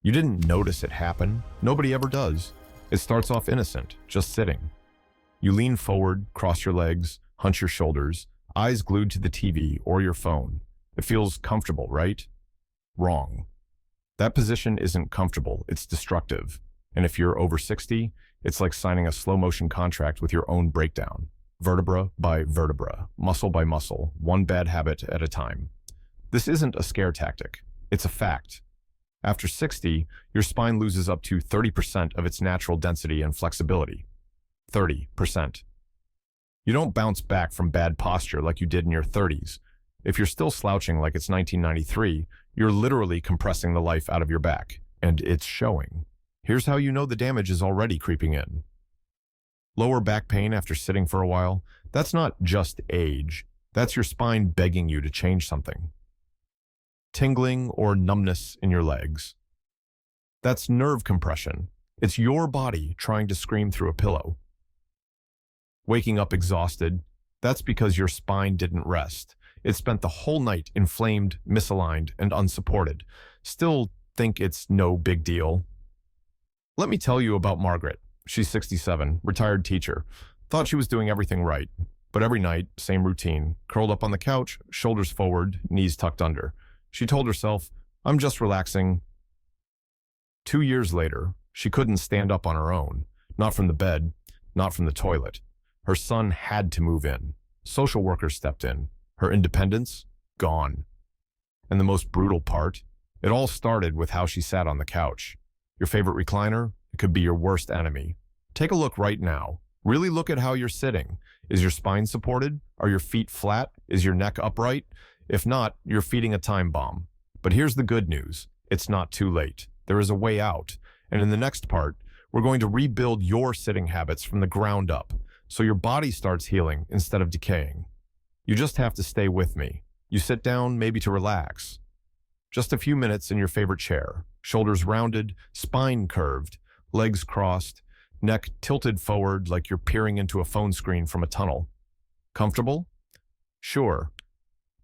You didn't notice it happen. Nobody ever does. It starts off innocent, just sitting. You lean forward, cross your legs, hunch your shoulders, eyes glued to the TV or your phone. It feels comfortable, right? Wrong. That position isn't comfortable, it's destructive. And if you're over 60, it's like signing a slow-motion contract with your own breakdown. Vertebra by vertebra, muscle by muscle, one bad habit at a time. This isn't a scare tactic. It's a fact. After 60, your spine loses up to 30% of its natural density and flexibility. 30%. You don't bounce back from bad posture like you did in your 30s. If you're still slouching like it's 1993, you're literally compressing the life out of your back, and it's showing. Here's how you know the damage is already creeping in. Lower back pain after sitting for a while, that's not just age. That's your spine begging you to change something. Tingling or numbness in your legs. That's nerve compression. It's your body trying to scream through a pillow. Waking up exhausted, that's because your spine didn't rest. It spent the whole night inflamed, misaligned, and unsupported. Still think it's no big deal. Let me tell you about Margaret. She's 67, retired teacher. Thought she was doing everything right. But every night, same routine. Curled up on the couch, shoulders forward, knees tucked under. She told herself, I'm just relaxing. 2 years later, she couldn't stand up on her own. Not from the bed, not from the toilet. Her son had to move in. Social workers stepped in. Her independence, gone. And the most brutal part, it all started with how she sat on the couch. Your favorite recliner? It could be your worst enemy. Take a look right now. Really look at how you're sitting. Is your spine supported? Are your feet flat? Is your neck upright? If not, you're feeding a time bomb. But here's the good news. It's not too late. There is a way out. And in the next part, we're going to rebuild your sitting habits from the ground up, so your body starts healing instead of decaying. You just have to stay with me. You sit down maybe to relax. Just a few minutes in your favorite chair. Shoulders rounded, spine curved, legs crossed, neck tilted forward like you're peering into a phone screen from a tunnel. Comfortable? Sure.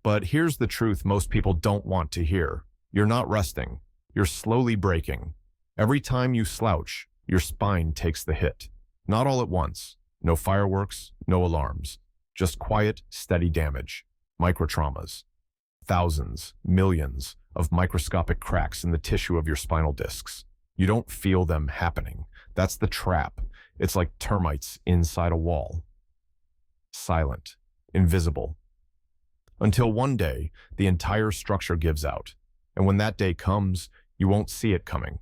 But here's the truth most people don't want to hear. You're not resting. You're slowly breaking. Every time you slouch, your spine takes the hit. Not all at once. No fireworks, no alarms. Just quiet, steady damage. Microtraumas. Thousands, millions of microscopic cracks in the tissue of your spinal discs. You don't feel them happening. That's the trap. It's like termites inside a wall. Silent. Invisible. Until one day, the entire structure gives out. And when that day comes, you won't see it coming.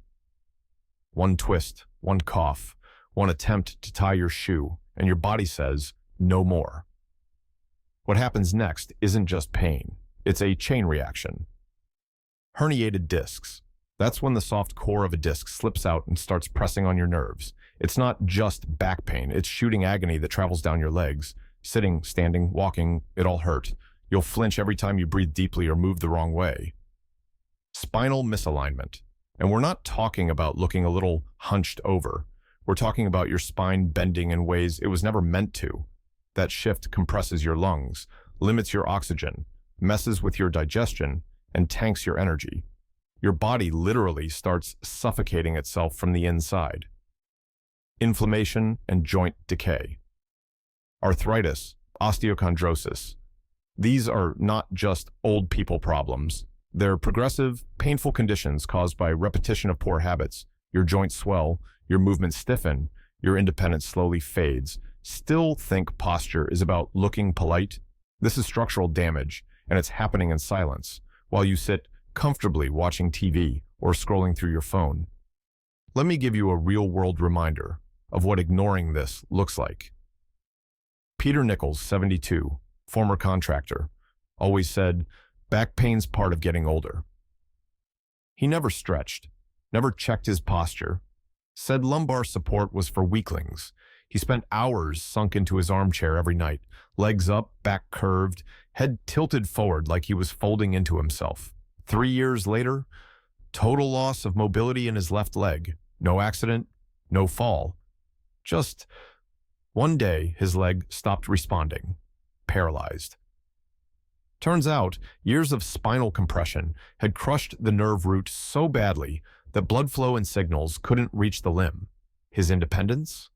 One twist, one cough, one attempt to tie your shoe, and your body says, no more. What happens next isn't just pain. It's a chain reaction. Herniated discs. That's when the soft core of a disc slips out and starts pressing on your nerves. It's not just back pain. It's shooting agony that travels down your legs. Sitting, standing, walking, it all hurt. You'll flinch every time you breathe deeply or move the wrong way. Spinal misalignment. And we're not talking about looking a little hunched over. We're talking about your spine bending in ways it was never meant to. That shift compresses your lungs, limits your oxygen, messes with your digestion, and tanks your energy. Your body literally starts suffocating itself from the inside. Inflammation and joint decay. Arthritis, osteochondrosis. These are not just old people problems. They're progressive, painful conditions caused by repetition of poor habits. Your joints swell, your movements stiffen, your independence slowly fades. Still think posture is about looking polite? This is structural damage, and it's happening in silence, while you sit comfortably watching TV or scrolling through your phone. Let me give you a real-world reminder of what ignoring this looks like. Peter Nichols, 72, former contractor, always said, back pain's part of getting older. He never stretched, never checked his posture, said lumbar support was for weaklings. He spent hours sunk into his armchair every night, legs up, back curved, head tilted forward like he was folding into himself. 3 years later, total loss of mobility in his left leg. No accident, no fall. Just one day, his leg stopped responding, paralyzed. Turns out, years of spinal compression had crushed the nerve root so badly that blood flow and signals couldn't reach the limb. His independence?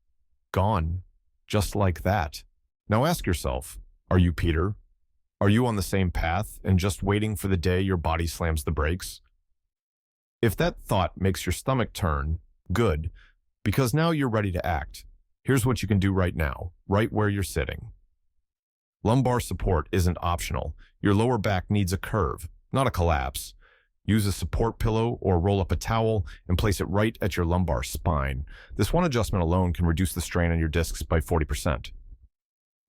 Gone. Just like that. Now ask yourself, are you Peter? Are you on the same path and just waiting for the day your body slams the brakes? If that thought makes your stomach turn, good, because now you're ready to act. Here's what you can do right now, right where you're sitting. Lumbar support isn't optional. Your lower back needs a curve, not a collapse. Use a support pillow or roll up a towel and place it right at your lumbar spine. This one adjustment alone can reduce the strain on your discs by 40%.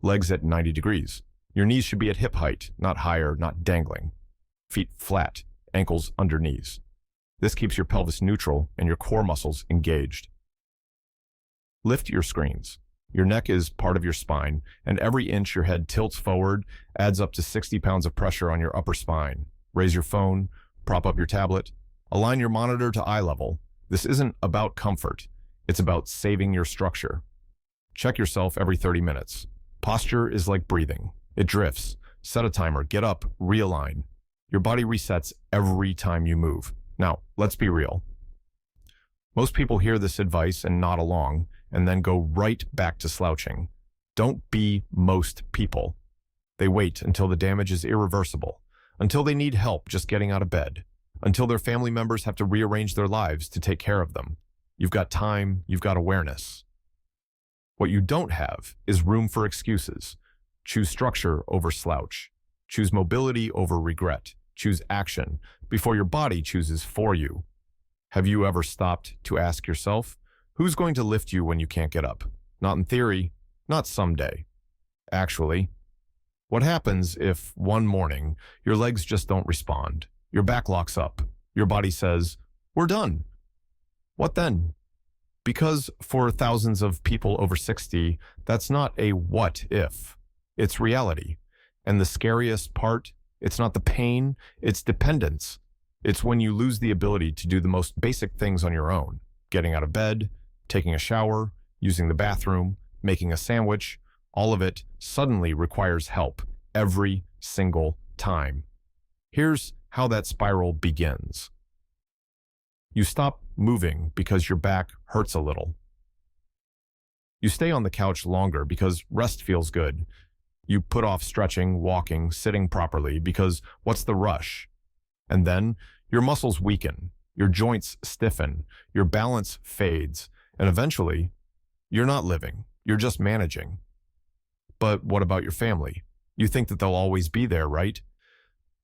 Legs at 90 degrees. Your knees should be at hip height, not higher, not dangling. Feet flat, ankles under knees. This keeps your pelvis neutral and your core muscles engaged. Lift your screens. Your neck is part of your spine, and every inch your head tilts forward adds up to 60 pounds of pressure on your upper spine. Raise your phone, prop up your tablet, align your monitor to eye level. This isn't about comfort. It's about saving your structure. Check yourself every 30 minutes. Posture is like breathing. It drifts. Set a timer, get up, realign. Your body resets every time you move. Now, let's be real. Most people hear this advice and nod along, and then go right back to slouching. Don't be most people. They wait until the damage is irreversible, until they need help just getting out of bed, until their family members have to rearrange their lives to take care of them. You've got time, you've got awareness. What you don't have is room for excuses. Choose structure over slouch. Choose mobility over regret. Choose action before your body chooses for you. Have you ever stopped to ask yourself, who's going to lift you when you can't get up? Not in theory, not someday. Actually, what happens if one morning your legs just don't respond? Your back locks up. Your body says, we're done. What then? Because for thousands of people over 60, that's not a what if. It's reality. And the scariest part, it's not the pain, it's dependence. It's when you lose the ability to do the most basic things on your own. Getting out of bed, taking a shower, using the bathroom, making a sandwich, all of it suddenly requires help every single time. Here's how that spiral begins. You stop moving because your back hurts a little. You stay on the couch longer because rest feels good. You put off stretching, walking, sitting properly because what's the rush? And then your muscles weaken, your joints stiffen, your balance fades, and eventually, you're not living, you're just managing. But what about your family? You think that they'll always be there, right?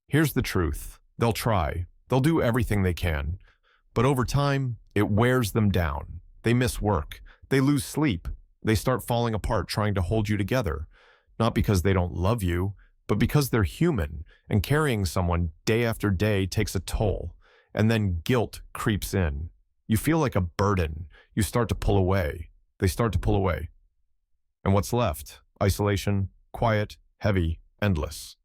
Here's the truth. They'll try. They'll do everything they can. But over time, it wears them down. They miss work. They lose sleep. They start falling apart trying to hold you together. Not because they don't love you, but because they're human, and carrying someone day after day takes a toll. And then guilt creeps in. You feel like a burden. You start to pull away. They start to pull away. And what's left? Isolation, quiet, heavy, endless.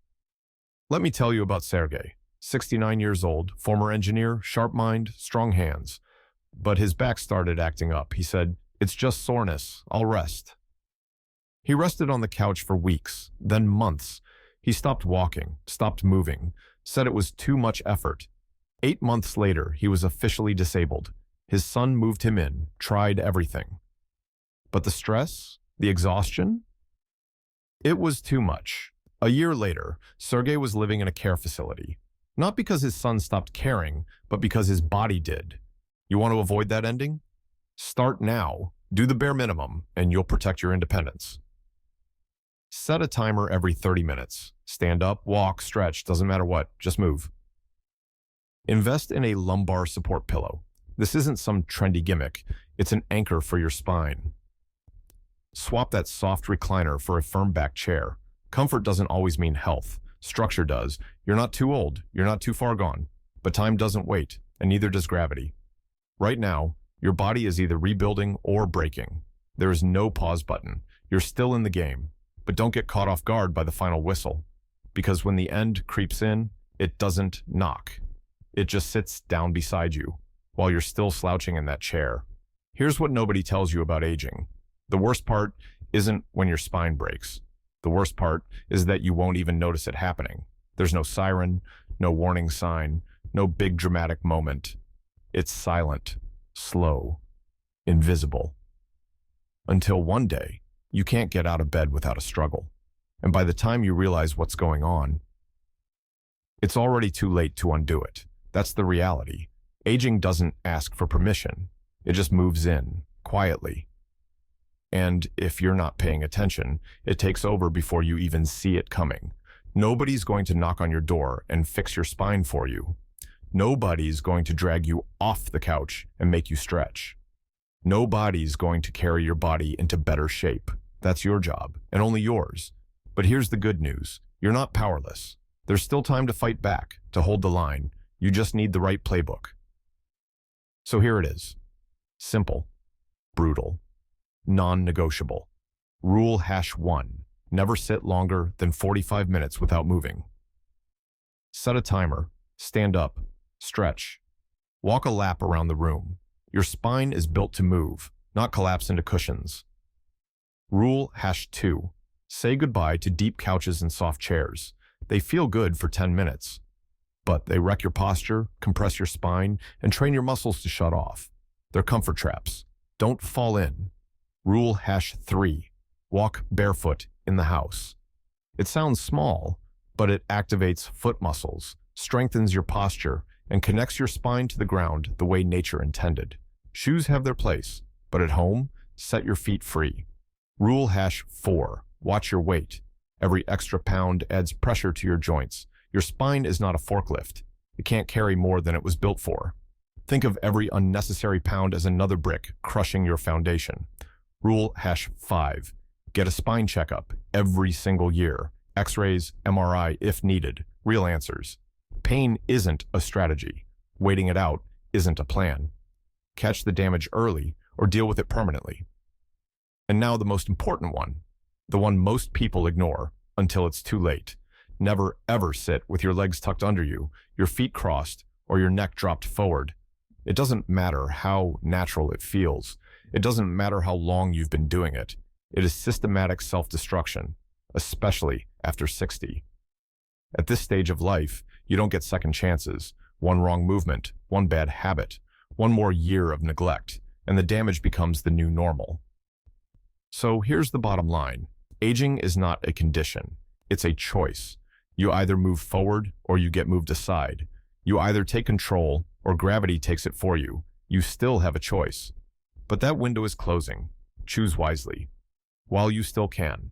Let me tell you about Sergey. 69 years old, former engineer, sharp mind, strong hands. But his back started acting up. He said, "It's just soreness. I'll rest." He rested on the couch for weeks, then months. He stopped walking, stopped moving, said it was too much effort. 8 months later, he was officially disabled. His son moved him in, tried everything. But the stress, the exhaustion, it was too much. A year later, Sergey was living in a care facility. Not because his son stopped caring, but because his body did. You want to avoid that ending? Start now, do the bare minimum, and you'll protect your independence. Set a timer every 30 minutes. Stand up, walk, stretch, doesn't matter what, just move. Invest in a lumbar support pillow. This isn't some trendy gimmick, it's an anchor for your spine. Swap that soft recliner for a firm back chair. Comfort doesn't always mean health. Structure does. You're not too old, you're not too far gone. But time doesn't wait, and neither does gravity. Right now, your body is either rebuilding or breaking. There is no pause button. You're still in the game. But don't get caught off guard by the final whistle. Because when the end creeps in, it doesn't knock. It just sits down beside you, while you're still slouching in that chair. Here's what nobody tells you about aging. The worst part isn't when your spine breaks. The worst part is that you won't even notice it happening. There's no siren, no warning sign, no big dramatic moment. It's silent, slow, invisible. Until one day, you can't get out of bed without a struggle. And by the time you realize what's going on, it's already too late to undo it. That's the reality. Aging doesn't ask for permission. It just moves in, quietly. And if you're not paying attention, it takes over before you even see it coming. Nobody's going to knock on your door and fix your spine for you. Nobody's going to drag you off the couch and make you stretch. Nobody's going to carry your body into better shape. That's your job, and only yours. But here's the good news. You're not powerless. There's still time to fight back, to hold the line. You just need the right playbook. So here it is. Simple, brutal, non-negotiable. Rule #1. Never sit longer than 45 minutes without moving. Set a timer. Stand up. Stretch. Walk a lap around the room. Your spine is built to move, not collapse into cushions. Rule #2. Say goodbye to deep couches and soft chairs. They feel good for 10 minutes, but they wreck your posture, compress your spine, and train your muscles to shut off. They're comfort traps. Don't fall in. Rule #3. Walk barefoot in the house. It sounds small, but it activates foot muscles, strengthens your posture, and connects your spine to the ground the way nature intended. Shoes have their place, but at home, set your feet free. Rule #4. Watch your weight. Every extra pound adds pressure to your joints. Your spine is not a forklift. It can't carry more than it was built for. Think of every unnecessary pound as another brick crushing your foundation. Rule #5. Get a spine checkup every single year. X-rays, MRI if needed. Real answers. Pain isn't a strategy. Waiting it out isn't a plan. Catch the damage early or deal with it permanently. And now the most important one, the one most people ignore until it's too late. Never ever sit with your legs tucked under you, your feet crossed, or your neck dropped forward. It doesn't matter how natural it feels. It doesn't matter how long you've been doing it. It is systematic self-destruction, especially after 60. At this stage of life, you don't get second chances. One wrong movement, one bad habit, one more year of neglect, and the damage becomes the new normal. So here's the bottom line. Aging is not a condition. It's a choice. You either move forward or you get moved aside. You either take control or gravity takes it for you. You still have a choice. But that window is closing. Choose wisely while you still can.